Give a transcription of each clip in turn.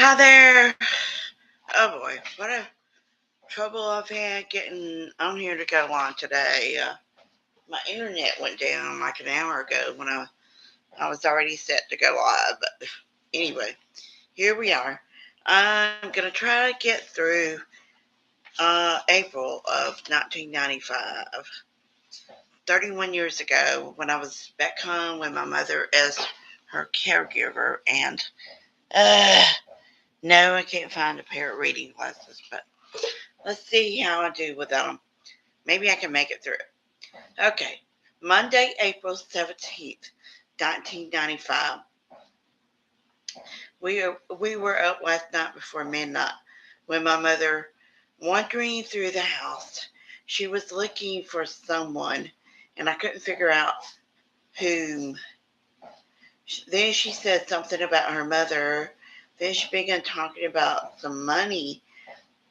Hi there. Oh boy, what a trouble I've had getting on here to go on today. My internet went down like an hour ago when I was already set to go live. But anyway, here we are. I'm going to try to get through April of 1995. 31 years ago when I was back home with my mother as her caregiver. And uh, no, I can't find a pair of reading glasses, but let's see how I do without them. Maybe I can make it through. Okay. Monday, April 17th, 1995. We were up last night before midnight when my mother wandering through the house. She was looking for someone and I couldn't figure out whom. Then she said something about her mother. Then she began talking about some money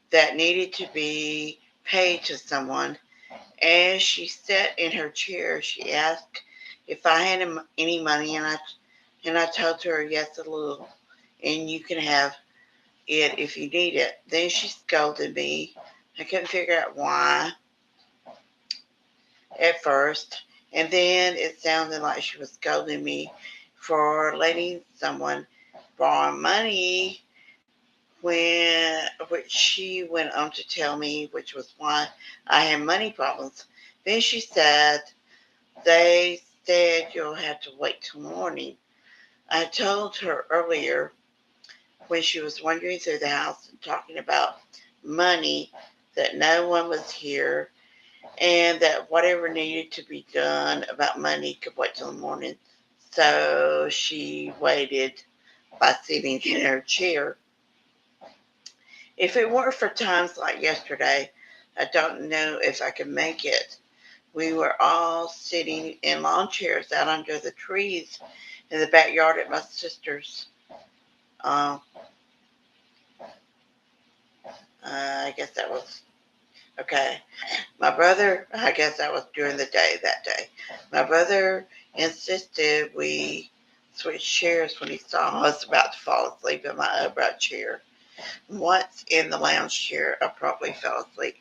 that needed to be paid to someone. As she sat in her chair, she asked if I had any money, and I told her yes, a little, and you can have it if you need it. Then she scolded me. I couldn't figure out why at first, and then it sounded like she was scolding me for letting someone borrow money. Which she went on to tell me, which was why I had money problems. Then she said, "They said you'll have to wait till morning." I told her earlier when she was wandering through the house and talking about money that no one was here and that whatever needed to be done about money could wait till the morning. So she waited by sitting in her chair. If it weren't for times like yesterday, I don't know if I could make it. We were all sitting in lawn chairs out under the trees in the backyard at my sister's. Uh, I guess that was okay. I guess that was during the day that day. My brother insisted we switch chairs when he saw us about to fall asleep in my upright chair. Once in the lounge chair, I probably fell asleep.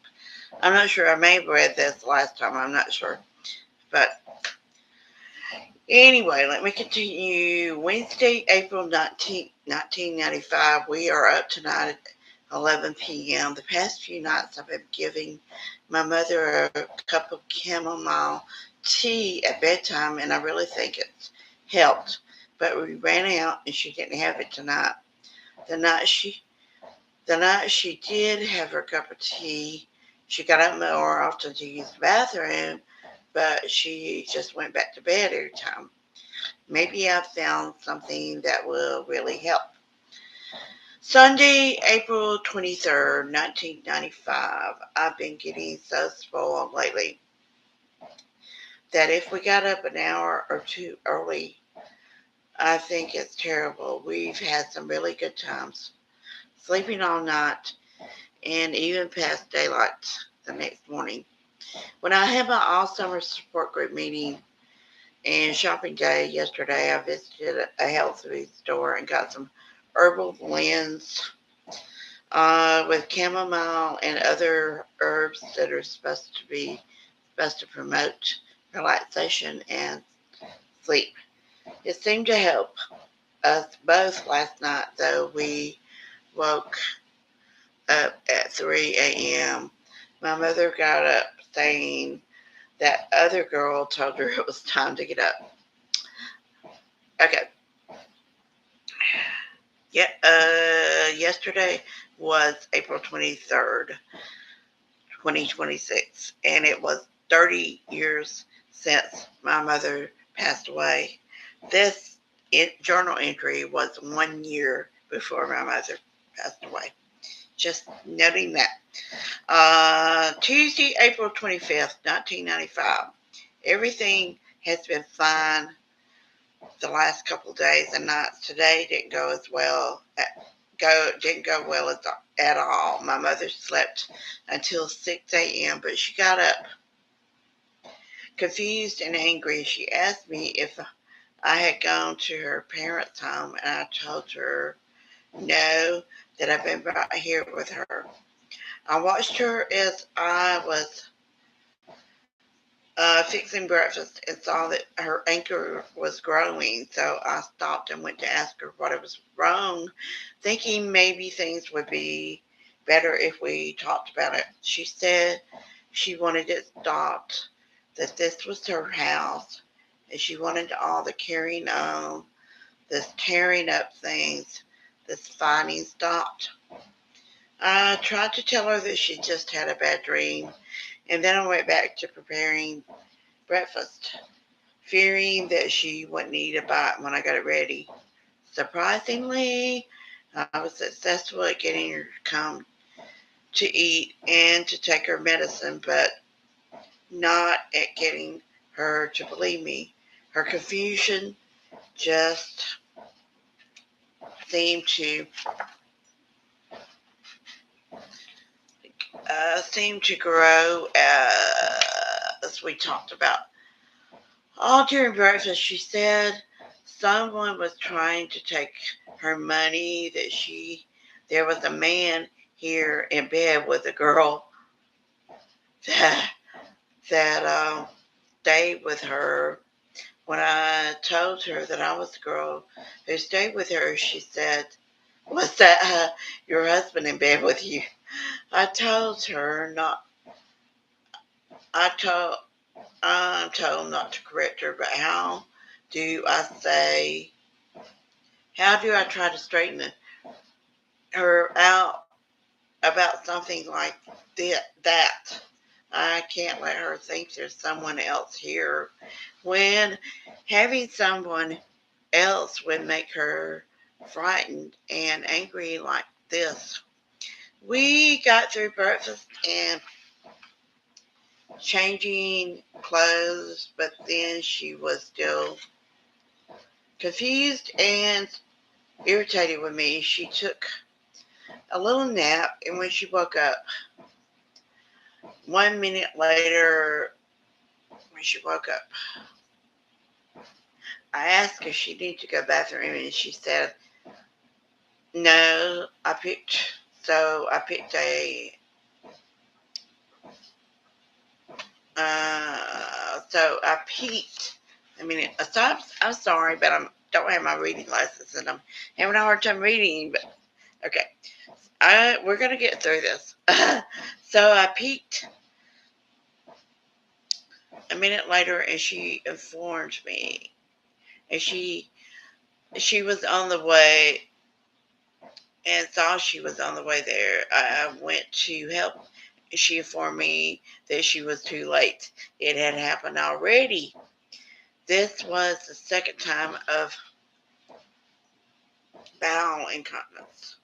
I'm not sure. I may have read this last time. I'm not sure. But anyway, let me continue. Wednesday, April 19th, 1995. We are up tonight at 11 p.m. The past few nights I've been giving my mother a cup of chamomile tea at bedtime, and I really think it's helped. But we ran out, and she didn't have it tonight. The night she, the night she did have her cup of tea, she got up more often to use the bathroom, but she just went back to bed every time. Maybe I've found something that will really help. Sunday, April 23rd, 1995. I've been getting so spoiled lately that if we got up an hour or two early, I think it's terrible. We've had some really good times, sleeping all night and even past daylight the next morning. When I had my all summer support group meeting and shopping day yesterday, I visited a health food store and got some herbal blends with chamomile and other herbs that are supposed to promote relaxation and sleep. It seemed to help us both last night, though we woke up at 3 a.m. My mother got up saying that other girl told her it was time to get up. Okay. Yeah, yesterday was April 23rd, 2026, and it was 30 years since my mother passed away. This journal entry was 1 year before my mother passed away. Just noting that. Tuesday, April 25th, 1995. Everything has been fine the last couple of days and nights. Today didn't go as well. Didn't go well at all. My mother slept until 6 a.m., but she got up confused and angry. She asked me if I had gone to her parents' home, and I told her know that I've been right here with her. I watched her as I was fixing breakfast and saw that her ankle was growing, so I stopped and went to ask her what was wrong, thinking maybe things would be better if we talked about it. She said she wanted it stopped, that this was her house, and she wanted all the carrying on, this tearing up things, this fighting stopped. I tried to tell her that she just had a bad dream, and then I went back to preparing breakfast, fearing that she wouldn't eat a bite when I got it ready. Surprisingly, I was successful at getting her to come to eat and to take her medicine, but not at getting her to believe me. Her confusion just seemed to grow as we talked about. All during breakfast, she said someone was trying to take her money, that there was a man here in bed with a girl that, stayed with her. When I told her that I was the girl who stayed with her, she said, "Was that your husband in bed with you?" I told her not, I told, I'm told not to correct her, but do I say, how do I try to straighten her out about something like that? I can't let her think there's someone else here when having someone else would make her frightened and angry like this. We got through breakfast and changing clothes, but then she was still confused and irritated with me. She took a little nap, and when she woke up, 1 minute later, when she woke up, I asked if she needed to go to the bathroom, and she said, no, I picked so I peeked. I'm sorry, but don't have my reading glasses, and I'm having a hard time reading, but okay. We're going to get through this. So I peeked 1 minute later, and she informed me, and she was on the way, and saw she was on the way there. I went to help. She informed me that she was too late. It had happened already. This was the second time of bowel incontinence.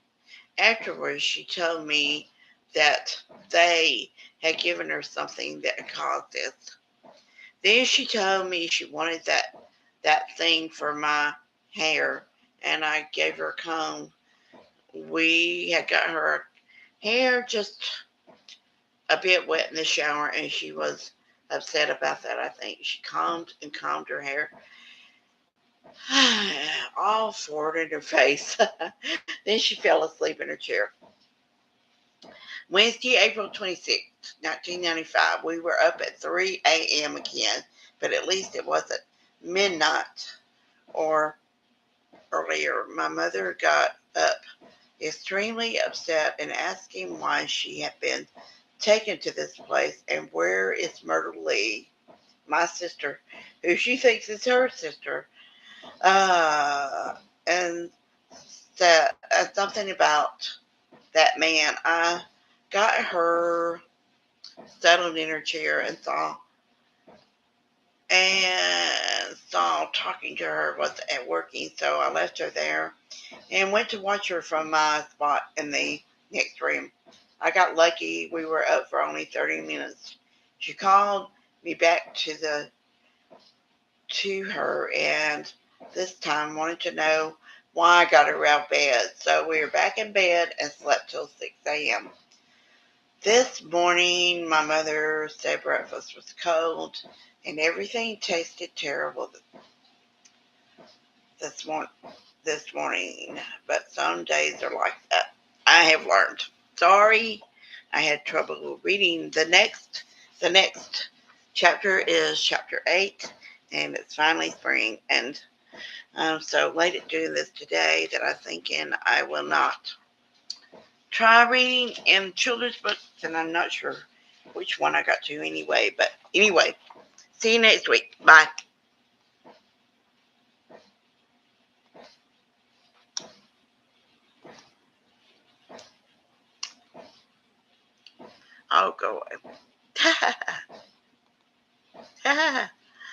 Afterwards, she told me that they had given her something that caused this. Then she told me she wanted that thing for my hair, and I gave her a comb. We had got her hair just a bit wet in the shower, and she was upset about that. I think she combed her hair all forward in her face. Then she fell asleep in her chair. Wednesday, April 26th, 1995. We were up at 3 a.m. again, but at least it wasn't midnight or earlier. My mother got up extremely upset and asking why she had been taken to this place and where is Myrtle Lee, my sister, who she thinks is her sister, and said something about that man. I got her settled in her chair and saw talking to her was at working, so I left her there and went to watch her from my spot in the next room. I got lucky. We were up for only 30 minutes. She called me back to her, and this time wanted to know why I got her out of bed. So we were back in bed and slept till 6 a.m. This morning, my mother said breakfast was cold and everything tasted terrible this morning. this morning, but some days are like that. I have learned. Sorry, I had trouble reading. The next chapter is chapter 8, and it's finally spring. And I'm so late at doing this today that I'm thinking I will not try reading in children's books, and I'm not sure which one I got to anyway. But anyway, see you next week. Bye. I'll go away.